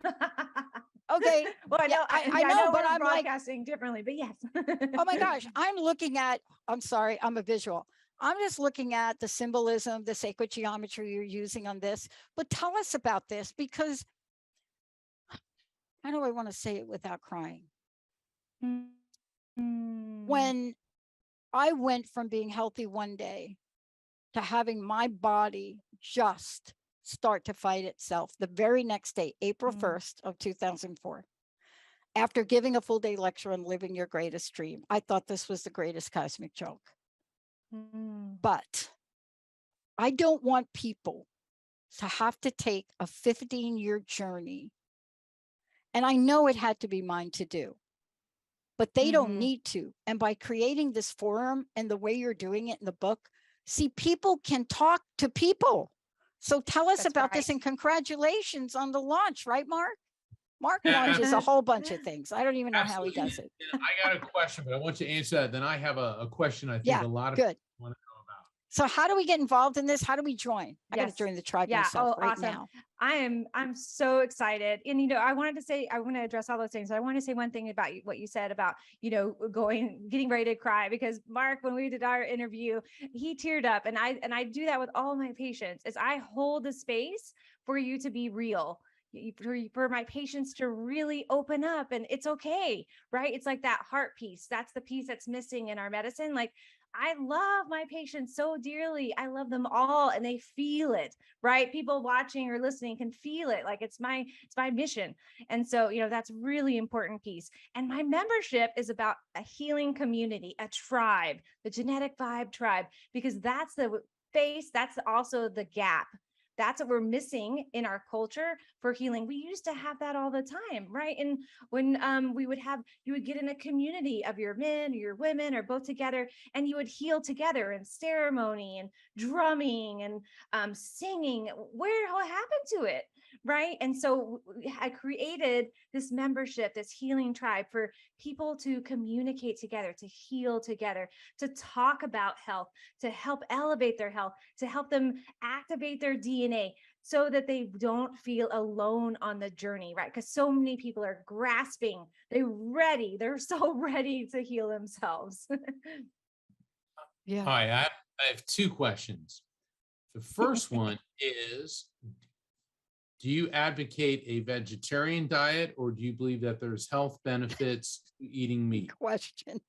Okay. Well, I Yeah, know, I know, but we're I'm like, broadcasting differently, but yes. oh my gosh, I'm sorry, I'm a visual. I'm just looking at the symbolism, the sacred geometry you're using on this. But tell us about this, because how do I want to say it without crying? Mm. When I went from being healthy one day to having my body just start to fight itself the very next day, April 1st of 2004, after giving a full day lecture on living your greatest dream, I thought this was the greatest cosmic joke. But I don't want people to have to take a 15-year journey. And I know it had to be mine to do, but they don't need to. And by creating this forum and the way you're doing it in the book, see, people can talk to people. So tell us about this, and congratulations on the launch, right, Mark? Mark launches a whole bunch of things. I don't even know how he does it. And I got a question, but I want you to answer that. Then I have a question I think Yeah, a lot of good. people want to know about. So how do we get involved in this? How do we join? I got to join the tribe myself right now. I'm so excited. And, I want to address all those things. I want to say one thing about what you said about, getting ready to cry, because Mark, when we did our interview, he teared up, and I do that with all my patients, is I hold the space for you to be real, for my patients to really open up, and it's okay. Right. It's like that heart piece. That's the piece that's missing in our medicine. Like, I love my patients so dearly. I love them all, and they feel it, right? People watching or listening can feel it. Like, it's my mission. And so, that's a really important piece. And my membership is about a healing community, a tribe, the Genetic Vibe tribe, because that's the face. That's also the gap. That's what we're missing in our culture for healing. We used to have that all the time, right? And when you would get in a community of your men or your women or both together, and you would heal together in ceremony and drumming and singing. What happened to it, right? And so I created this membership, this healing tribe, for people to communicate together, to heal together, to talk about health, to help elevate their health, to help them activate their DNA, so that they don't feel alone on the journey, right? Because so many people are grasping, they're so ready to heal themselves. Yeah. All right, I have two questions. The first one is, do you advocate a vegetarian diet, or do you believe that there's health benefits to eating meat? Question.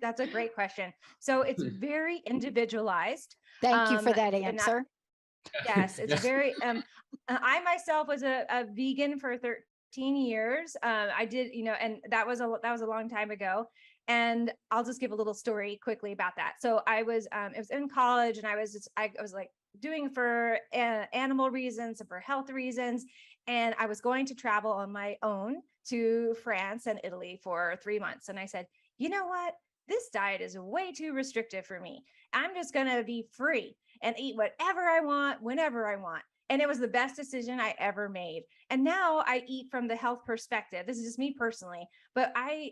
That's a great question. So it's very individualized. Thank you for that answer. Yes, it's very, I myself was a vegan for 13 years. I did, and that was a long time ago. And I'll just give a little story quickly about that. So I was, it was in college, and I was like doing for animal reasons and for health reasons. And I was going to travel on my own to France and Italy for 3 months. And I said, you know what? This diet is way too restrictive for me. I'm just going to be free and eat whatever I want, whenever I want. And it was the best decision I ever made. And now I eat from the health perspective. This is just me personally, but I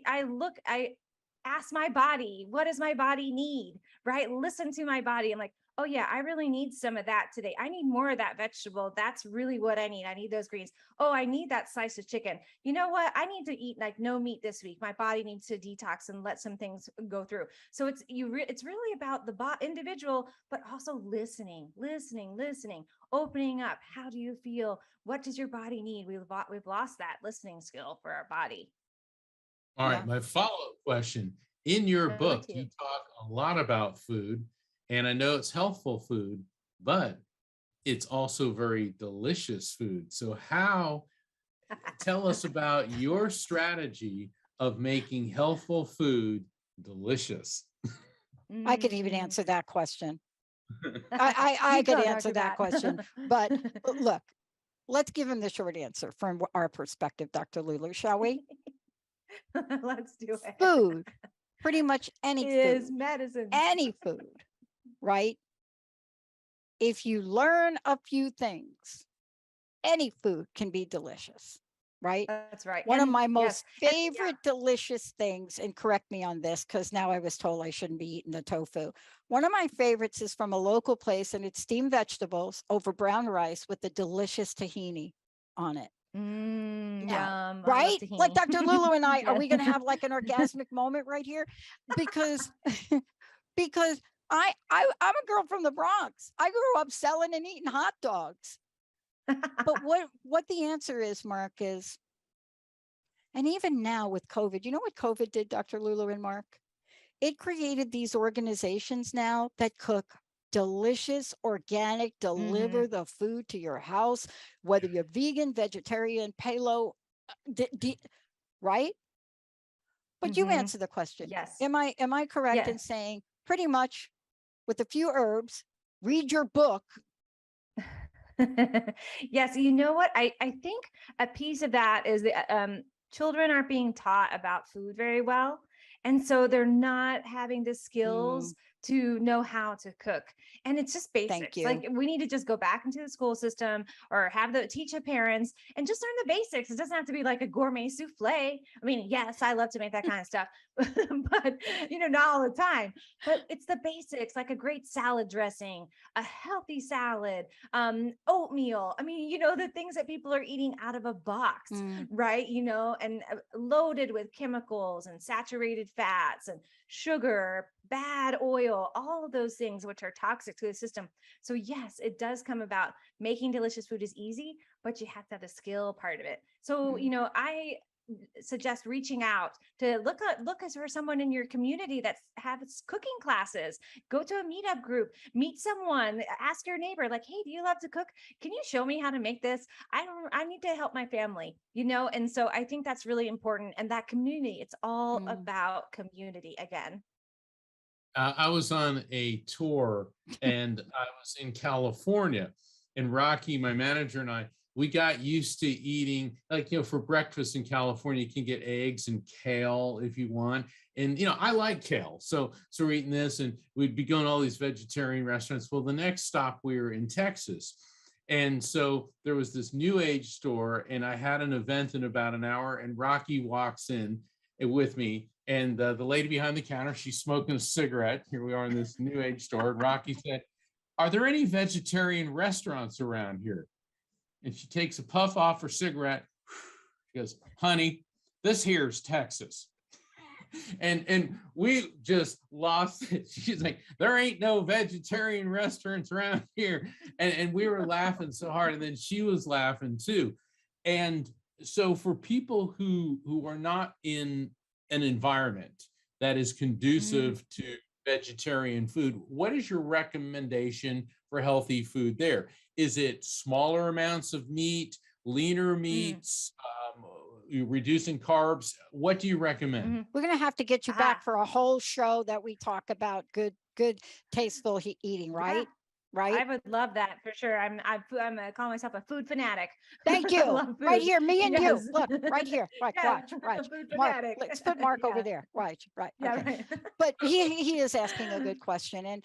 ask my body, what does my body need? Right? Listen to my body. I'm like, oh yeah, I really need some of that today. I need more of that vegetable. That's really what I need. I need those greens. Oh, I need that slice of chicken. You know what? I need to eat like no meat this week. My body needs to detox and let some things go through. So it's really about the individual, but also listening, opening up. How do you feel? What does your body need? We've lost that listening skill for our body. All right, my follow-up question. In your book, you talk a lot about food, and I know it's healthful food, but it's also very delicious food. So tell us about your strategy of making healthful food delicious. I could even answer that question. I could answer that question, but look, let's give him the short answer from our perspective, Dr. Lulu, shall we? Let's do it. Food pretty much any Is food, medicine. any food, right? If you learn a few things, any food can be delicious, right? That's right. One of And my yes, most and favorite delicious things, and correct me on this because now I was told I shouldn't be eating the tofu. One of my favorites is from a local place, and it's steamed vegetables over brown rice with the delicious tahini on it. Now, yum. I love right? Like tahini. Dr. Lulu and I, are Yes. we going to have like an orgasmic moment right here? Because because I'm a girl from the Bronx. I grew up selling and eating hot dogs. But what the answer is, Mark, is, and even now with COVID, you know what COVID did, Dr. Lulu and Mark? It created these organizations now that cook delicious, organic, deliver the food to your house, whether you're vegan, vegetarian, paleo, right? But you answer the question. Yes. Am I correct in Yes. saying pretty much with a few herbs, read your book? Yes, you know what? I think a piece of that is the children aren't being taught about food very well. And so they're not having the skills to know how to cook. And it's just basics. you. Like we need to just go back into the school system or have the teach the parents and just learn the basics. It doesn't have to be like a gourmet souffle. I mean, yes, I love to make that kind of stuff, but not all the time. But it's the basics, like a great salad dressing, a healthy salad, oatmeal. I mean, the things that people are eating out of a box, right? And loaded with chemicals and saturated fats and sugar, bad oil, all of those things which are toxic to the system. So yes, it does come about making delicious food is easy, but you have to have the skill part of it. So, I suggest reaching out to look for someone in your community that has cooking classes. Go to a meetup group, meet someone, ask your neighbor, like, hey, do you love to cook? Can you show me how to make this? I need to help my family, and so I think that's really important. And that community, it's all about community again. I was on a tour and I was in California, and Rocky, my manager, and we got used to eating, like, for breakfast in California, you can get eggs and kale if you want. And, I like kale. So we're eating this and we'd be going to all these vegetarian restaurants. Well, the next stop, we were in Texas. And so there was this new age store and I had an event in about an hour, and Rocky walks in with me. And the lady behind the counter, she's smoking a cigarette. Here we are in this new age store. And Rocky said, "Are there any vegetarian restaurants around here?" And she takes a puff off her cigarette. She goes, "Honey, this here's Texas." And we just lost it. She's like, "There ain't no vegetarian restaurants around here." And we were laughing so hard. And then she was laughing too. And so for people who are not in an environment that is conducive to vegetarian food, what is your recommendation for healthy food there? Is it smaller amounts of meat, leaner meats, reducing carbs? What do you recommend? We're going to have to get you back for a whole show that we talk about good, tasteful eating, right? Yeah. Right. I would love that for sure. I'm call myself a food fanatic. Thank you. Right here, me and you. Look, right here. Right, watch. Mark, let's put Mark over there. Right. Yeah, Okay. right. But he is asking a good question, and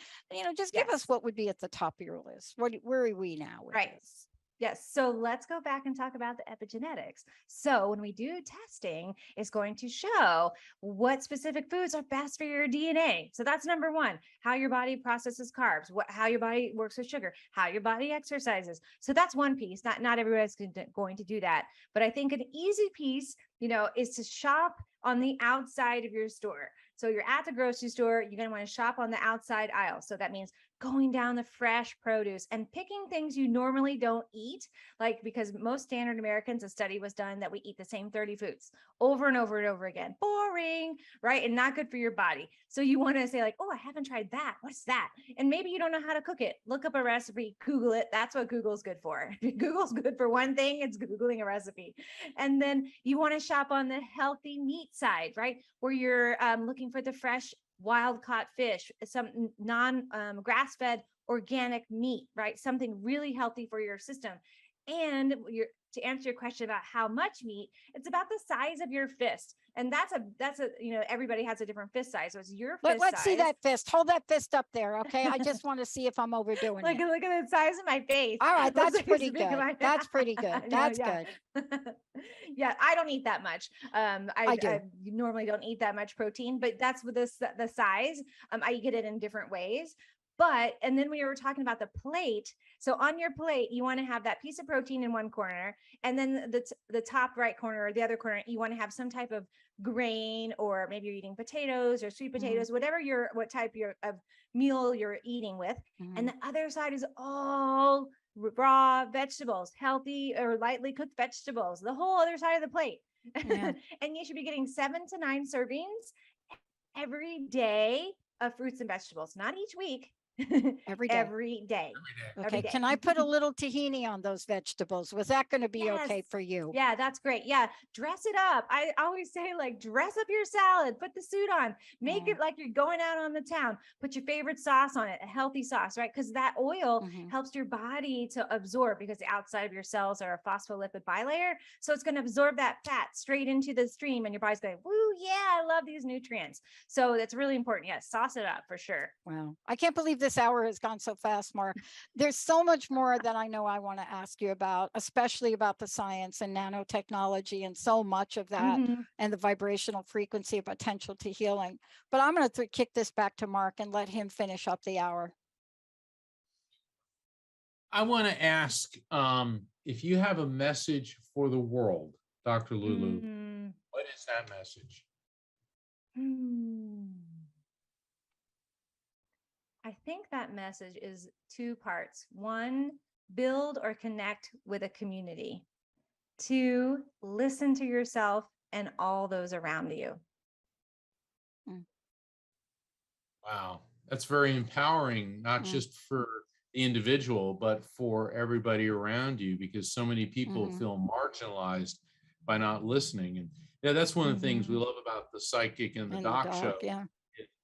just give us what would be at the top of your list. Where are we now? With this? Yes. So let's go back and talk about the epigenetics. So when we do testing, it's going to show what specific foods are best for your DNA. So that's number one, how your body processes carbs, how your body works with sugar, how your body exercises. So that's one piece. Not everybody's going to do that. But I think an easy piece, is to shop on the outside of your store. So you're at the grocery store, you're going to want to shop on the outside aisle. So that means going down the fresh produce and picking things you normally don't eat, like because most standard Americans, a study was done that we eat the same 30 foods over and over and over again. Boring, right? And not good for your body. So you want to say like, oh, I haven't tried that. What's that? And maybe you don't know how to cook it. Look up a recipe, Google it. That's what Google's good for. Google's good for one thing, it's Googling a recipe. And then you want to shop on the healthy meat side, right? Where you're looking for the fresh wild caught fish, some non grass fed organic meat, right? Something really healthy for your system. And to answer your question about how much meat, it's about the size of your fist. And that's a, everybody has a different fist size. So it's your fist Let's see size. that fist. Hold that fist up there. Okay. I just want to see if I'm overdoing Look it. at the size of my face. All right. That's Looks like pretty it's big good. of my- That's pretty good. That's good. Yeah, I don't eat that much. I do. I normally don't eat that much protein, but that's with the size. I get it in different ways. But, and then we were talking about the plate. So on your plate, you want to have that piece of protein in one corner, and then the top right corner or the other corner, you want to have some type of grain, or maybe you're eating potatoes or sweet potatoes, whatever what type of meal you're eating with. And the other side is all raw vegetables, healthy or lightly cooked vegetables, the whole other side of the plate. Yeah. And you should be getting 7 to 9 servings every day of fruits and vegetables, not each week. Every day. Every day. Okay. Every day. Can I put a little tahini on those vegetables? Was that going to be okay Yes. for you? Yeah, that's great. Yeah. Dress it up. I always say, like, dress up your salad, put the suit on, make it like you're going out on the town, put your favorite sauce on it, a healthy sauce, right? Because that oil helps your body to absorb, because the outside of your cells are a phospholipid bilayer. So it's going to absorb that fat straight into the stream, and your body's going, woo, yeah, I love these nutrients. So that's really important. Yes, sauce it up for sure. Wow. I can't believe this hour has gone so fast, Mark. There's so much more that I know I want to ask you about, especially about the science and nanotechnology and so much of that, and the vibrational frequency of potential to healing. But I'm going to kick this back to Mark and let him finish up the hour. I want to ask if you have a message for the world, Dr. Lulu, what is that message? I think that message is 2 parts. 1, build or connect with a community. 2, listen to yourself and all those around you. Wow, that's very empowering, not just for the individual, but for everybody around you, because so many people feel marginalized by not listening. And yeah, that's one of the things we love about the Psychic and the Doc show.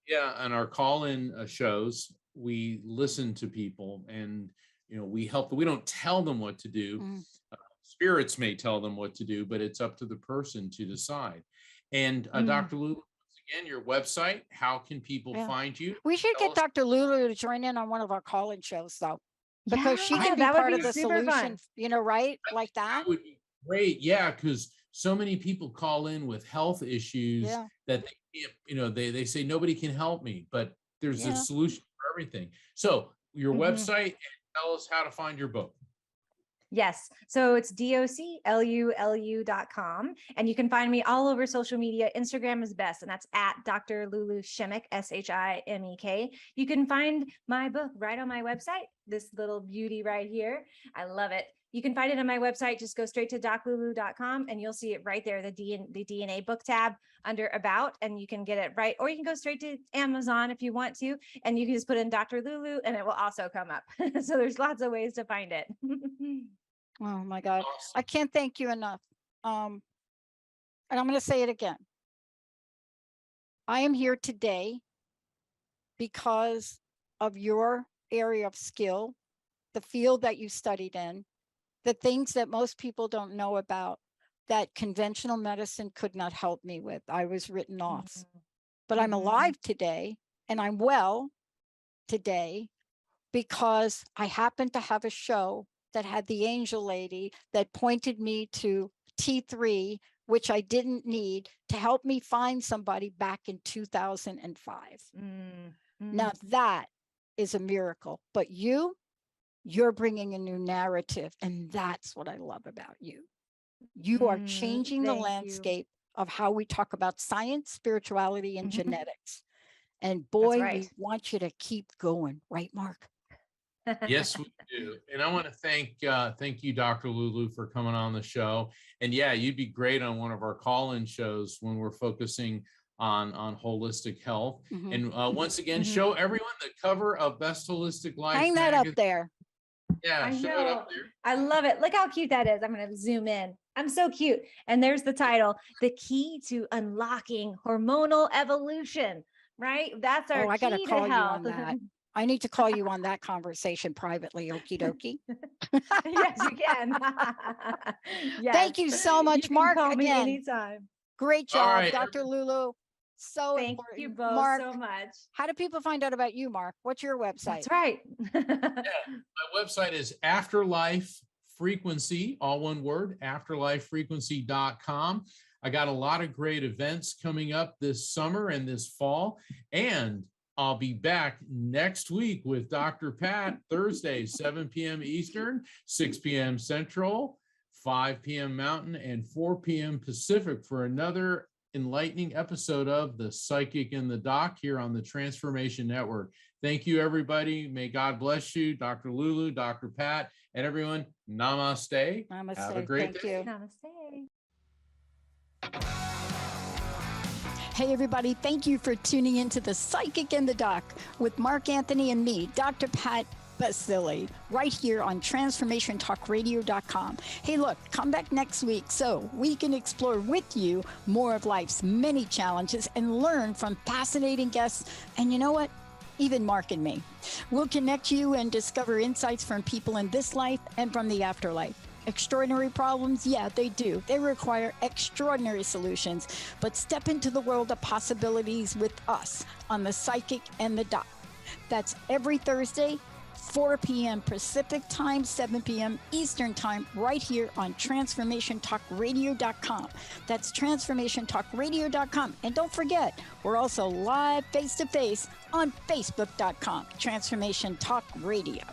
Yeah, and our call-in shows, we listen to people, and we help them. We don't tell them what to do. Spirits may tell them what to do, but it's up to the person to decide. And Dr. Lulu, once again, your website, how can people find you? We should get Dr. Lulu to join in on one of our call-in shows, though, because she can be part of the solution, right? Like that would be great. Yeah, because so many people call in with health issues that they can't, they say nobody can help me, but there's a solution for everything. So your website, and tell us how to find your book. Yes. So it's doclulu.com. And you can find me all over social media. Instagram is best, and that's at Dr. LuLu Shimek, Shimek. You can find my book right on my website, this little beauty right here. I love it. You can find it on my website. Just go straight to doclulu.com and you'll see it right there, the DNA book tab under About, and you can get it right. Or you can go straight to Amazon if you want to, and you can just put in Dr. Lulu and it will also come up. So there's lots of ways to find it. Oh my God. Awesome. I can't thank you enough. And I'm going to say it again. I am here today because of your area of skill, the field that you studied in, the things that most people don't know about, that conventional medicine could not help me with. I was written off. But I'm alive today, and I'm well today because I happened to have a show that had the angel lady that pointed me to T3, which I didn't need, to help me find somebody back in 2005. Now that is a miracle. But you're bringing a new narrative, and that's what I love about you. You are changing the landscape of how we talk about science, spirituality, and genetics. And boy, we want you to keep going, right, Mark? Yes, we do. And I want to thank you, Dr. Lulu, for coming on the show. And yeah, you'd be great on one of our call-in shows when we're focusing on holistic health. And once again, show everyone the cover of Best Holistic Life. Hang that up there. Yeah, I show know. it up there. I love it. Look how cute that is. I'm going to zoom in. I'm so cute. And there's the title, The Key to Unlocking Hormonal Evolution, right? That's our I got to key call to you health. on that. I need to call you on that conversation privately. Okie dokie. Yes, you can. Yes. Thank you so much, You can Mark. call me Again, anytime. great All job, right, Dr. Lulu. So Thank important. you both Mark, so much. how do people find out about you, Mark? What's your website? That's right. My website is Afterlife Frequency, all one word, afterlifefrequency.com. I got a lot of great events coming up this summer and this fall, and I'll be back next week with Dr. Pat, Thursday, 7 p.m. Eastern, 6 p.m. Central, 5 p.m. Mountain, and 4 p.m. Pacific for another enlightening episode of The Psychic in the Doc here on the Transformation Network. Thank you, everybody. May God bless you, Dr. Lulu, Dr. Pat, and everyone. Namaste. Namaste. Have a great Thank day. you. Namaste. Hey, everybody. Thank you for tuning into The Psychic in the Doc with Mark Anthony and me, Dr. Pat Baccili, right here on TransformationTalkRadio.com. Hey, look, come back next week so we can explore with you more of life's many challenges and learn from fascinating guests. And you know what? Even Mark and me. We'll connect you and discover insights from people in this life and from the afterlife. Extraordinary problems? Yeah, they do. They require extraordinary solutions. But step into the world of possibilities with us on The Psychic and the Doc. That's every Thursday, 4 p.m. Pacific time, 7 p.m. Eastern time, right here on TransformationTalkRadio.com. That's TransformationTalkRadio.com. And don't forget, we're also live face-to-face on Facebook.com, Transformation Talk Radio.